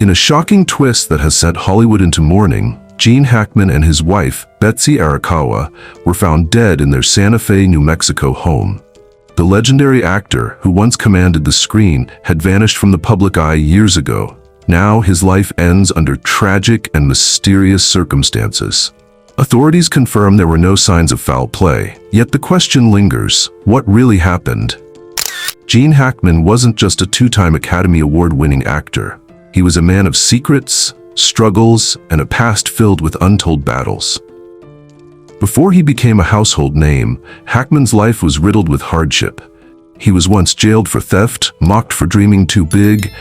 In a shocking twist that has sent Hollywood into mourning, Gene Hackman and his wife, Betsy Arakawa, were found dead in their Santa Fe, New Mexico home. The legendary actor, who once commanded the screen, had vanished from the public eye years ago. Now his life ends under tragic and mysterious circumstances. Authorities confirm there were no signs of foul play, yet the question lingers: what really happened? Gene Hackman wasn't just a two-time Academy Award-winning actor. He was a man of secrets, struggles, and a past filled with untold battles. Before he became a household name, Hackman's life was riddled with hardship. He was once jailed for theft, mocked for dreaming too big,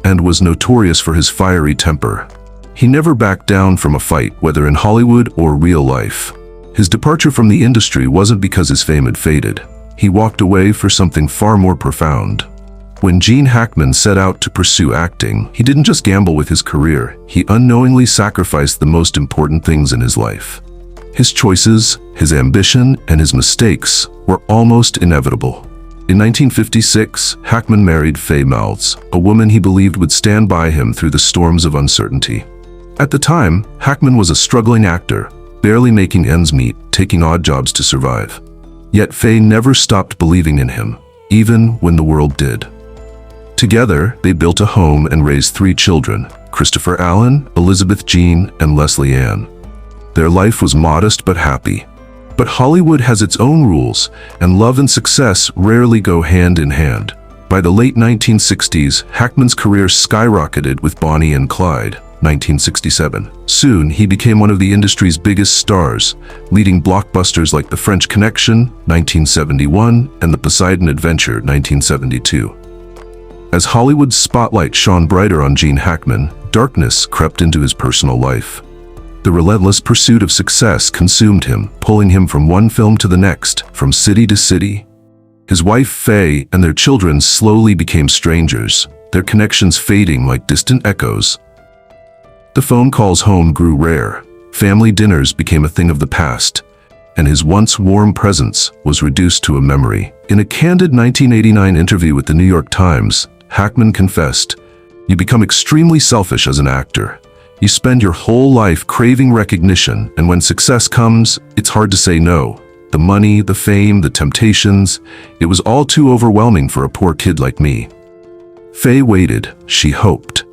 and was notorious for his fiery temper. He never backed down from a fight, whether in Hollywood or real life. His departure from the industry wasn't because his fame had faded. He walked away for something far more profound. When Gene Hackman set out to pursue acting, he didn't just gamble with his career, he unknowingly sacrificed the most important things in his life. His choices, his ambition, and his mistakes were almost inevitable. In 1956, Hackman married Faye Maltz, a woman he believed would stand by him through the storms of uncertainty. At the time, Hackman was a struggling actor, barely making ends meet, taking odd jobs to survive. Yet Faye never stopped believing in him, even when the world did. Together, they built a home and raised 3 children: Christopher Allen, Elizabeth Jean, and Leslie Ann. Their life was modest but happy. But Hollywood has its own rules, and love and success rarely go hand in hand. By the late 1960s, Hackman's career skyrocketed with Bonnie and Clyde, 1967. Soon, he became one of the industry's biggest stars, leading blockbusters like The French Connection, 1971, and The Poseidon Adventure, 1972. As Hollywood's spotlight shone brighter on Gene Hackman, darkness crept into his personal life. The relentless pursuit of success consumed him, pulling him from one film to the next, from city to city. His wife, Faye, and their children slowly became strangers, their connections fading like distant echoes. The phone calls home grew rare, family dinners became a thing of the past, and his once warm presence was reduced to a memory. In a candid 1989 interview with the New York Times, Hackman confessed, "You become extremely selfish as an actor. You spend your whole life craving recognition, and when success comes, it's hard to say no. The money, the fame, the temptations, it was all too overwhelming for a poor kid like me." Faye waited, she hoped.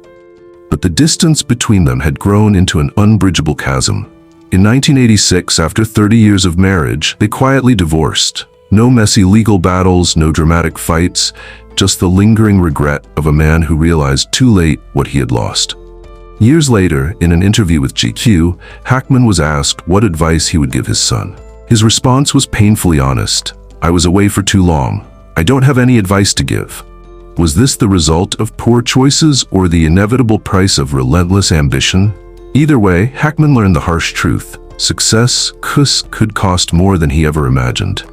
But the distance between them had grown into an unbridgeable chasm. In 1986, after 30 years of marriage, they quietly divorced. No messy legal battles, no dramatic fights, just the lingering regret of a man who realized too late what he had lost. Years later, in an interview with GQ, Hackman was asked what advice he would give his son. His response was painfully honest. "I was away for too long. I don't have any advice to give." Was this the result of poor choices or the inevitable price of relentless ambition? Either way, Hackman learned the harsh truth. Success could cost more than he ever imagined.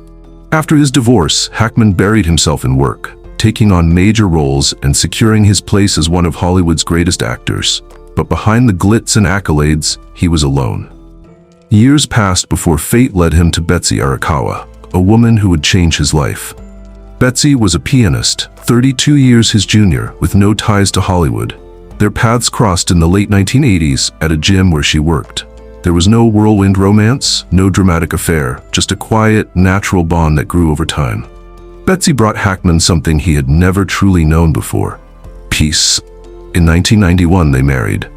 After his divorce, Hackman buried himself in work, taking on major roles and securing his place as one of Hollywood's greatest actors. But behind the glitz and accolades, he was alone. Years passed before fate led him to Betsy Arakawa, a woman who would change his life. Betsy was a pianist, 32 years his junior, with no ties to Hollywood. Their paths crossed in the late 1980s at a gym where she worked. There was no whirlwind romance, no dramatic affair, just a quiet, natural bond that grew over time. Betsy brought Hackman something he had never truly known before: peace. In 1991, they married.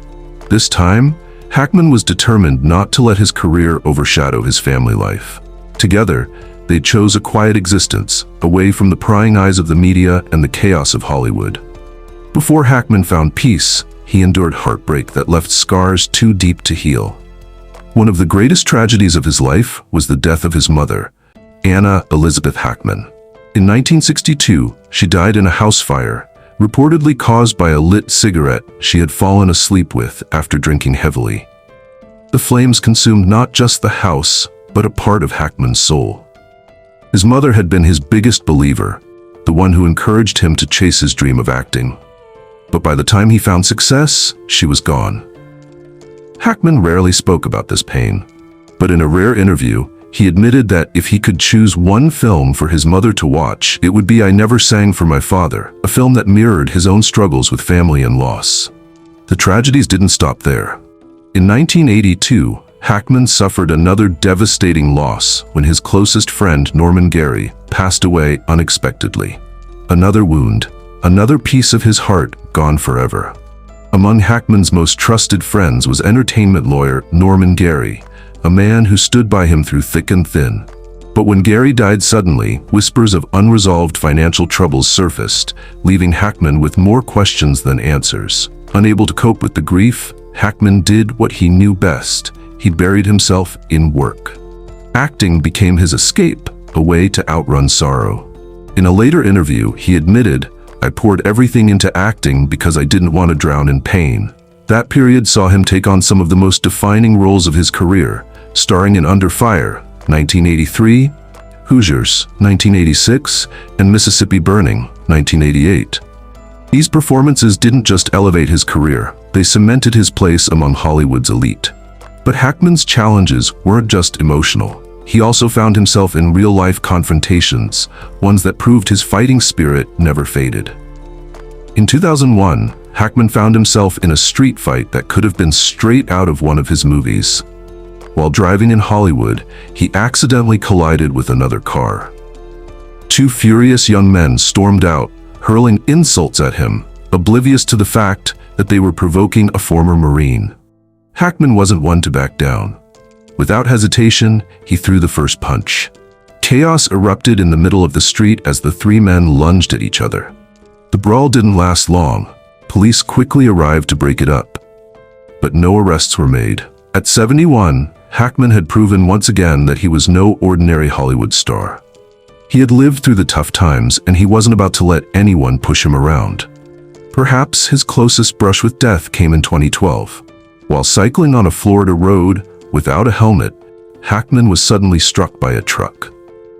This time, Hackman was determined not to let his career overshadow his family life. Together, they chose a quiet existence, away from the prying eyes of the media and the chaos of Hollywood. Before Hackman found peace, he endured heartbreak that left scars too deep to heal. One of the greatest tragedies of his life was the death of his mother, Anna Elizabeth Hackman. In 1962, she died in a house fire, reportedly caused by a lit cigarette she had fallen asleep with after drinking heavily. The flames consumed not just the house, but a part of Hackman's soul. His mother had been his biggest believer, the one who encouraged him to chase his dream of acting. But by the time he found success, she was gone. Hackman rarely spoke about this pain, but in a rare interview, he admitted that if he could choose one film for his mother to watch, it would be I Never Sang for My Father, a film that mirrored his own struggles with family and loss. The tragedies didn't stop there. In 1982, Hackman suffered another devastating loss when his closest friend Norman Gary passed away unexpectedly. Another wound, another piece of his heart gone forever. Among Hackman's most trusted friends was entertainment lawyer Norman Gary, a man who stood by him through thick and thin. But when Gary died suddenly, whispers of unresolved financial troubles surfaced, leaving Hackman with more questions than answers. Unable to cope with the grief, Hackman did what he knew best. He buried himself in work. Acting became his escape, a way to outrun sorrow. In a later interview, he admitted, "I poured everything into acting because I didn't want to drown in pain." That period saw him take on some of the most defining roles of his career, starring in Under Fire, 1983, Hoosiers, 1986, and Mississippi Burning, 1988. These performances didn't just elevate his career, they cemented his place among Hollywood's elite. But Hackman's challenges weren't just emotional. He also found himself in real-life confrontations, ones that proved his fighting spirit never faded. In 2001, Hackman found himself in a street fight that could have been straight out of one of his movies. While driving in Hollywood, he accidentally collided with another car. Two furious young men stormed out, hurling insults at him, oblivious to the fact that they were provoking a former Marine. Hackman wasn't one to back down. Without hesitation, he threw the first punch. Chaos erupted in the middle of the street as the three men lunged at each other. The brawl didn't last long. Police quickly arrived to break it up. But no arrests were made. At 71, Hackman had proven once again that he was no ordinary Hollywood star. He had lived through the tough times, and he wasn't about to let anyone push him around. Perhaps his closest brush with death came in 2012. While cycling on a Florida road without a helmet, Hackman was suddenly struck by a truck.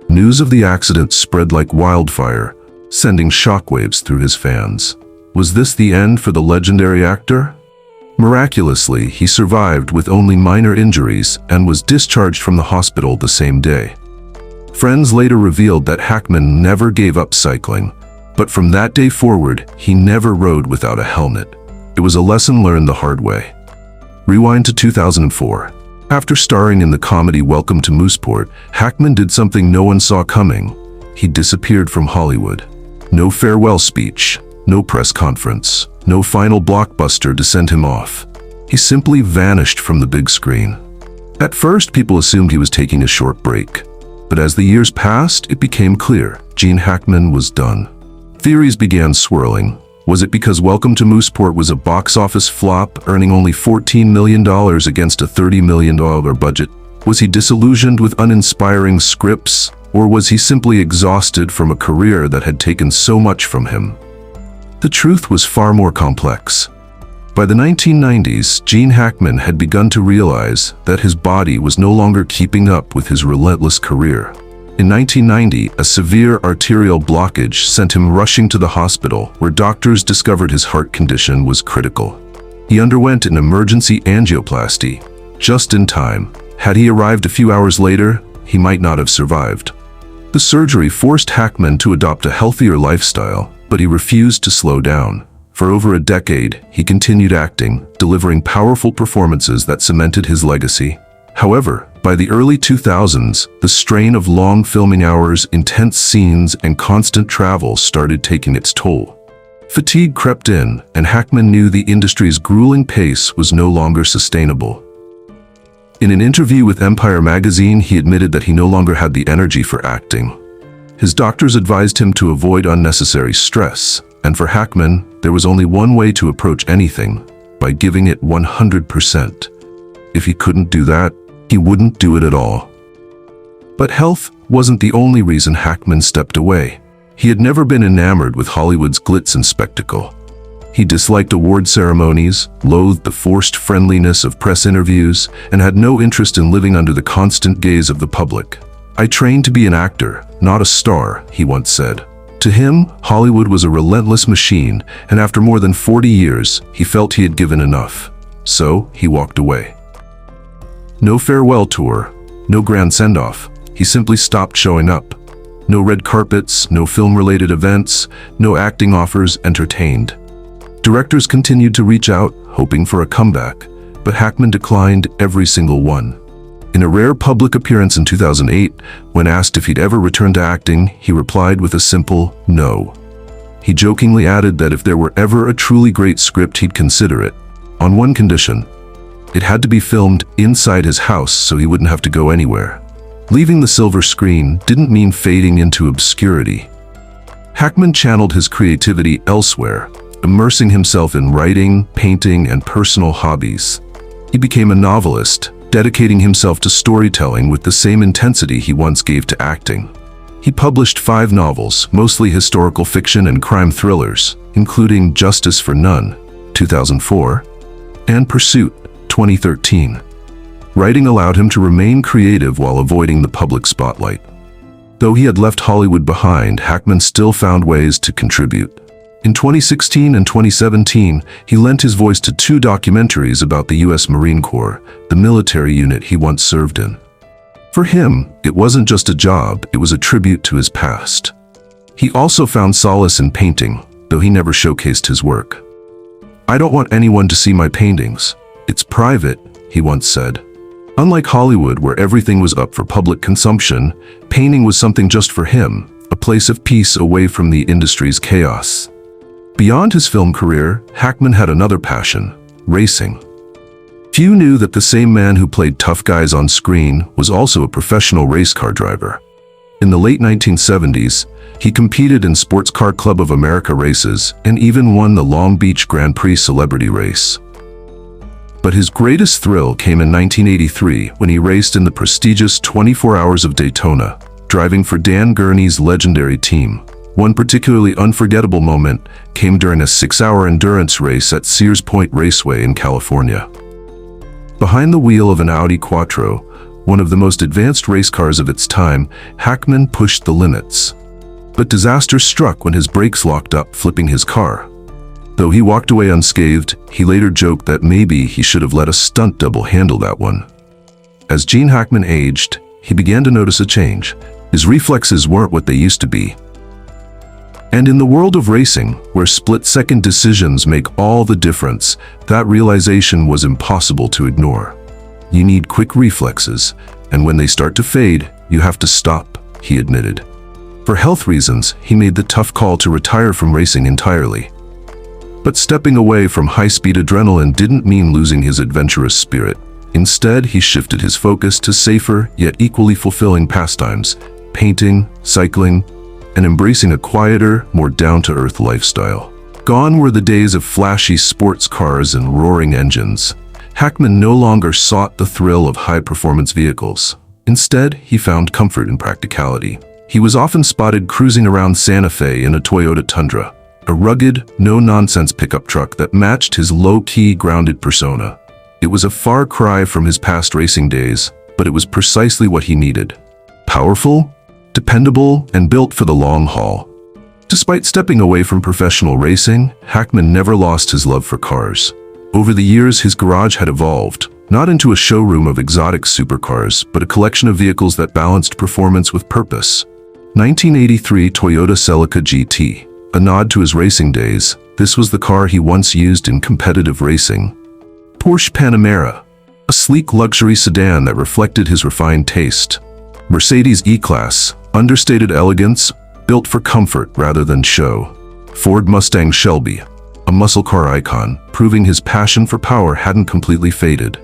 News of the accident spread like wildfire, sending shockwaves through his fans. Was this the end for the legendary actor? Miraculously, he survived with only minor injuries and was discharged from the hospital the same day. Friends later revealed that Hackman never gave up cycling, but from that day forward, he never rode without a helmet. It was a lesson learned the hard way. Rewind to 2004. After starring in the comedy Welcome to Mooseport, Hackman did something no one saw coming. He disappeared from Hollywood. No farewell speech, no press conference, no final blockbuster to send him off. He simply vanished from the big screen. At first, people assumed he was taking a short break. But as the years passed, it became clear Gene Hackman was done. Theories began swirling. Was it because Welcome to Mooseport was a box office flop, earning only $14 million against a $30 million budget? Was he disillusioned with uninspiring scripts? Or was he simply exhausted from a career that had taken so much from him? The truth was far more complex. By the 1990s, Gene Hackman had begun to realize that his body was no longer keeping up with his relentless career. In 1990, a severe arterial blockage sent him rushing to the hospital, where doctors discovered his heart condition was critical. He underwent an emergency angioplasty, just in time. Had he arrived a few hours later, he might not have survived. The surgery forced Hackman to adopt a healthier lifestyle, but he refused to slow down. For over a decade, he continued acting, delivering powerful performances that cemented his legacy. However, by the early 2000s, the strain of long filming hours, intense scenes, and constant travel started taking its toll. Fatigue crept in, and Hackman knew the industry's grueling pace was no longer sustainable. In an interview with Empire magazine, he admitted that he no longer had the energy for acting. His doctors advised him to avoid unnecessary stress, and for Hackman, there was only one way to approach anything: by giving it 100%. If he couldn't do that, he wouldn't do it at all. But health wasn't the only reason Hackman stepped away. He had never been enamored with Hollywood's glitz and spectacle. He disliked award ceremonies, loathed the forced friendliness of press interviews, and had no interest in living under the constant gaze of the public. "I trained to be an actor, not a star," he once said. To him, Hollywood was a relentless machine, and after more than 40 years, he felt he had given enough. So, he walked away. No farewell tour, no grand send-off. He simply stopped showing up. No red carpets, no film-related events, no acting offers entertained. Directors continued to reach out, hoping for a comeback, but Hackman declined every single one. In a rare public appearance in 2008, when asked if he'd ever return to acting, he replied with a simple no. He jokingly added that if there were ever a truly great script, he'd consider it, on one condition. It had to be filmed inside his house so he wouldn't have to go anywhere. Leaving the silver screen didn't mean fading into obscurity. Hackman channeled his creativity elsewhere, immersing himself in writing, painting, and personal hobbies. He became a novelist, dedicating himself to storytelling with the same intensity he once gave to acting. He published 5 novels, mostly historical fiction and crime thrillers, including Justice for None, 2004, and Pursuit, 2013. Writing allowed him to remain creative while avoiding the public spotlight. Though he had left Hollywood behind, Hackman still found ways to contribute. In 2016 and 2017, he lent his voice to 2 documentaries about the U.S. Marine Corps, the military unit he once served in. For him, it wasn't just a job, it was a tribute to his past. He also found solace in painting, though he never showcased his work. "I don't want anyone to see my paintings. It's private," he once said. Unlike Hollywood, where everything was up for public consumption, painting was something just for him, a place of peace away from the industry's chaos. Beyond his film career, Hackman had another passion: racing. Few knew that the same man who played tough guys on screen was also a professional race car driver. In the late 1970s, he competed in Sports Car Club of America races and even won the Long Beach Grand Prix Celebrity Race. But his greatest thrill came in 1983 when he raced in the prestigious 24 Hours of Daytona, driving for Dan Gurney's legendary team. One particularly unforgettable moment came during a 6-hour endurance race at Sears Point Raceway in California. Behind the wheel of an Audi Quattro, one of the most advanced race cars of its time, Hackman pushed the limits. But disaster struck when his brakes locked up, flipping his car. Though he walked away unscathed, he later joked that maybe he should have let a stunt double handle that one. As Gene Hackman aged, he began to notice a change. His reflexes weren't what they used to be. And in the world of racing, where split-second decisions make all the difference, that realization was impossible to ignore. You need quick reflexes, and when they start to fade, you have to stop, he admitted. For health reasons, he made the tough call to retire from racing entirely. But stepping away from high-speed adrenaline didn't mean losing his adventurous spirit. Instead, he shifted his focus to safer, yet equally fulfilling pastimes: painting, cycling, and embracing a quieter, more down-to-earth lifestyle. Gone were the days of flashy sports cars and roaring engines. Hackman no longer sought the thrill of high-performance vehicles. Instead, he found comfort in practicality. He was often spotted cruising around Santa Fe in a Toyota Tundra, a rugged, no-nonsense pickup truck that matched his low-key, grounded persona. It was a far cry from his past racing days, but it was precisely what he needed. Powerful, dependable, and built for the long haul. Despite stepping away from professional racing, Hackman never lost his love for cars. Over the years, his garage had evolved, not into a showroom of exotic supercars, but a collection of vehicles that balanced performance with purpose. 1983 Toyota Celica GT, a nod to his racing days. This was the car he once used in competitive racing. Porsche Panamera, a sleek luxury sedan that reflected his refined taste. Mercedes E-Class, understated elegance, built for comfort rather than show. Ford Mustang Shelby, a muscle car icon, proving his passion for power hadn't completely faded.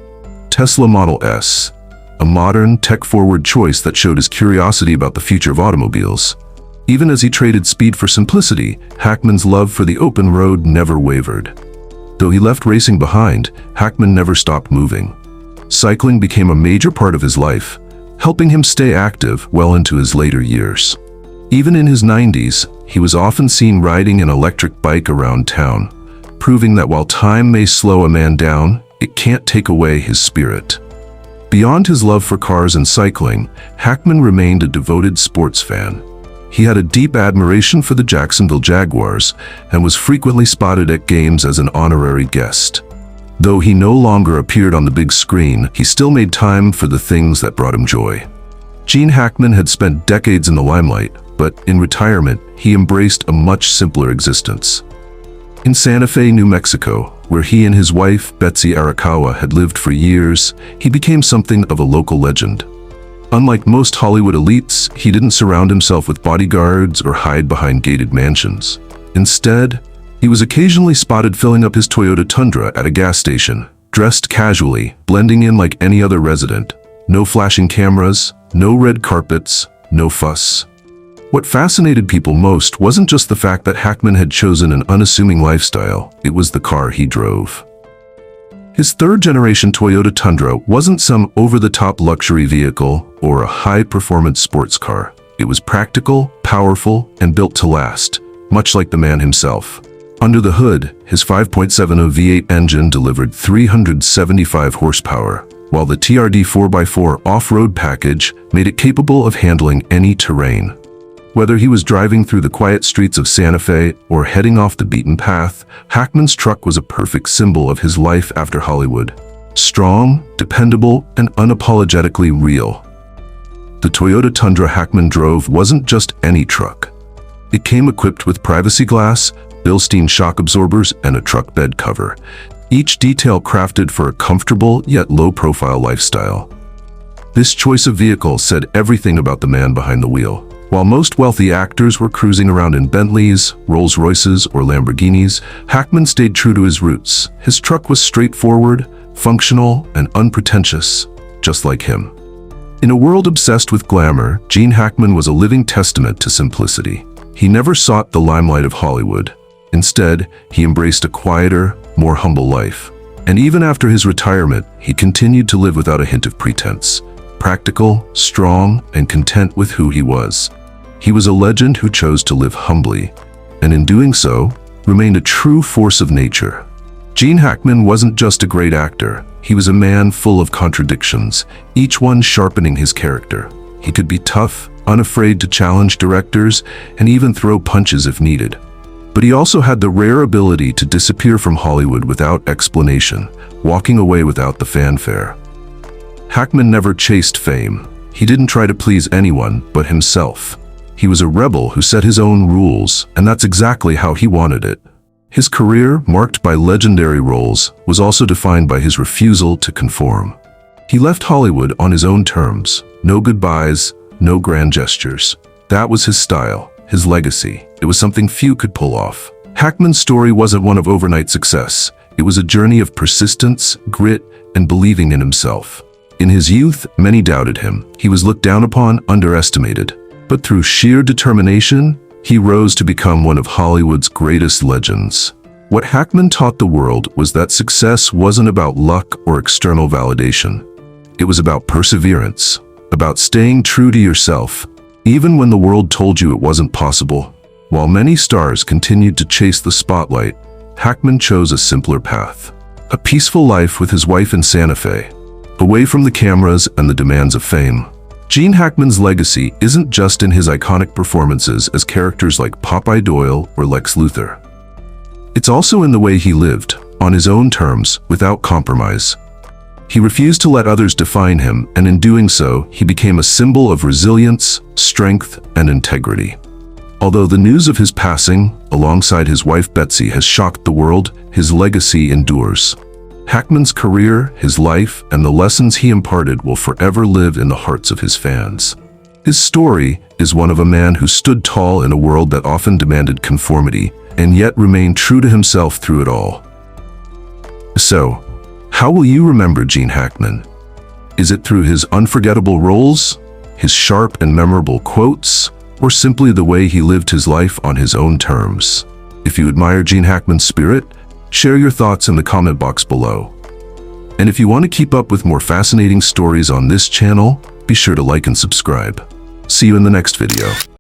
Tesla Model S, a modern, tech-forward choice that showed his curiosity about the future of automobiles. Even as he traded speed for simplicity, Hackman's love for the open road never wavered. Though he left racing behind, Hackman never stopped moving. Cycling became a major part of his life, helping him stay active well into his later years. Even in his 90s, he was often seen riding an electric bike around town, proving that while time may slow a man down, it can't take away his spirit. Beyond his love for cars and cycling, Hackman remained a devoted sports fan. He had a deep admiration for the Jacksonville Jaguars and was frequently spotted at games as an honorary guest. Though he no longer appeared on the big screen, he still made time for the things that brought him joy. Gene Hackman had spent decades in the limelight, but in retirement, he embraced a much simpler existence. In Santa Fe, New Mexico, where he and his wife, Betsy Arakawa, had lived for years, he became something of a local legend. Unlike most Hollywood elites, he didn't surround himself with bodyguards or hide behind gated mansions. Instead, he was occasionally spotted filling up his Toyota Tundra at a gas station, dressed casually, blending in like any other resident. No flashing cameras, no red carpets, no fuss. What fascinated people most wasn't just the fact that Hackman had chosen an unassuming lifestyle, it was the car he drove. His third-generation Toyota Tundra wasn't some over-the-top luxury vehicle or a high-performance sports car. It was practical, powerful, and built to last, much like the man himself. Under the hood, his 5.70 V8 engine delivered 375 horsepower, while the TRD 4x4 off-road package made it capable of handling any terrain. Whether he was driving through the quiet streets of Santa Fe or heading off the beaten path, Hackman's truck was a perfect symbol of his life after Hollywood. Strong, dependable, and unapologetically real. The Toyota Tundra Hackman drove wasn't just any truck. It came equipped with privacy glass, Bilstein shock absorbers, and a truck bed cover, each detail crafted for a comfortable yet low-profile lifestyle. This choice of vehicle said everything about the man behind the wheel. While most wealthy actors were cruising around in Bentleys, Rolls-Royces, or Lamborghinis, Hackman stayed true to his roots. His truck was straightforward, functional, and unpretentious, just like him. In a world obsessed with glamour, Gene Hackman was a living testament to simplicity. He never sought the limelight of Hollywood. Instead, he embraced a quieter, more humble life. And even after his retirement, he continued to live without a hint of pretense. Practical, strong, and content with who he was. He was a legend who chose to live humbly, and in doing so, remained a true force of nature. Gene Hackman wasn't just a great actor, he was a man full of contradictions, each one sharpening his character. He could be tough, unafraid to challenge directors, and even throw punches if needed. But he also had the rare ability to disappear from Hollywood without explanation, walking away without the fanfare. Hackman never chased fame. He didn't try to please anyone but himself. He was a rebel who set his own rules, and that's exactly how he wanted it. His career, marked by legendary roles, was also defined by his refusal to conform. He left Hollywood on his own terms. No goodbyes, no grand gestures. That was his style, his legacy. It was something few could pull off. Hackman's story wasn't one of overnight success. It was a journey of persistence, grit, and believing in himself. In his youth, many doubted him. He was looked down upon, underestimated. But through sheer determination, he rose to become one of Hollywood's greatest legends. What Hackman taught the world was that success wasn't about luck or external validation. It was about perseverance, about staying true to yourself, even when the world told you it wasn't possible. While many stars continued to chase the spotlight, Hackman chose a simpler path. A peaceful life with his wife in Santa Fe, away from the cameras and the demands of fame. Gene Hackman's legacy isn't just in his iconic performances as characters like Popeye Doyle or Lex Luthor. It's also in the way he lived, on his own terms, without compromise. He refused to let others define him, and in doing so, he became a symbol of resilience, strength, and integrity. Although the news of his passing, alongside his wife Betsy, has shocked the world, his legacy endures. Hackman's career, his life, and the lessons he imparted will forever live in the hearts of his fans. His story is one of a man who stood tall in a world that often demanded conformity, and yet remained true to himself through it all. So, how will you remember Gene Hackman? Is it through his unforgettable roles, his sharp and memorable quotes, or simply the way he lived his life on his own terms? If you admire Gene Hackman's spirit, share your thoughts in the comment box below. And if you want to keep up with more fascinating stories on this channel, be sure to like and subscribe. See you in the next video.